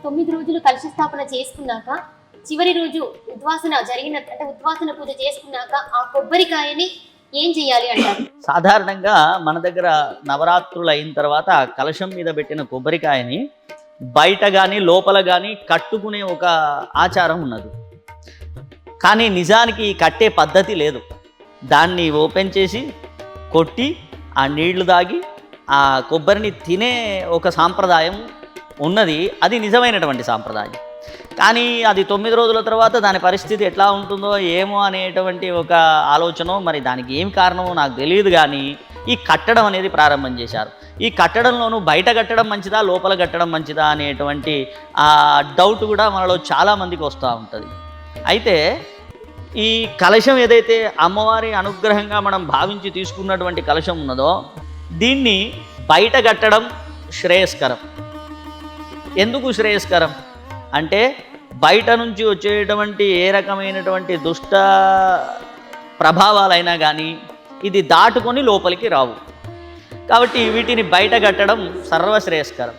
9 రోజులు కలశ స్థాపన చేసుకున్నాక చివరి రోజు ఉద్వాసన పూజ చేసుకున్నాక ఆ కొబ్బరికాయని ఏం చేయాలి అంటారు? సాధారణంగా మన దగ్గర నవరాత్రులు అయిన తర్వాత కలశం మీద పెట్టిన కొబ్బరికాయని బయట కానీ లోపల కానీ కట్టుకునే ఒక ఆచారం ఉన్నది. కానీ నిజానికి ఈ కట్టే పద్ధతి లేదు. దాన్ని ఓపెన్ చేసి కొట్టి ఆ నీళ్లు తాగి ఆ కొబ్బరిని తినే ఒక సాంప్రదాయం ఉన్నది. అది నిజమైనటువంటి సాంప్రదాయం. కానీ అది 9 రోజుల తర్వాత దాని పరిస్థితి ఎట్లా ఉంటుందో ఏమో అనేటువంటి ఒక ఆలోచన, మరి దానికి ఏం కారణమో నాకు తెలియదు. కానీ ఈ కట్టడం అనేది ప్రారంభం చేశారు. ఈ కట్టడంలోనూ బయట కట్టడం మంచిదా లోపల కట్టడం మంచిదా అనేటువంటి ఆ డౌట్ కూడా మనలో చాలామందికి వస్తూ ఉంటుంది. అయితే ఈ కలశం ఏదైతే అమ్మవారి అనుగ్రహంగా మనం భావించి తీసుకున్నటువంటి కలశం ఉన్నదో దీన్ని బయట కట్టడం శ్రేయస్కరం. ఎందుకు శ్రేయస్కరం అంటే బయట నుంచి వచ్చేటువంటి ఏ రకమైనటువంటి దుష్ట ప్రభావాలైనా కానీ ఇది దాటుకొని లోపలికి రావు. కాబట్టి వీటిని బయట కట్టడం సర్వశ్రేయస్కరం.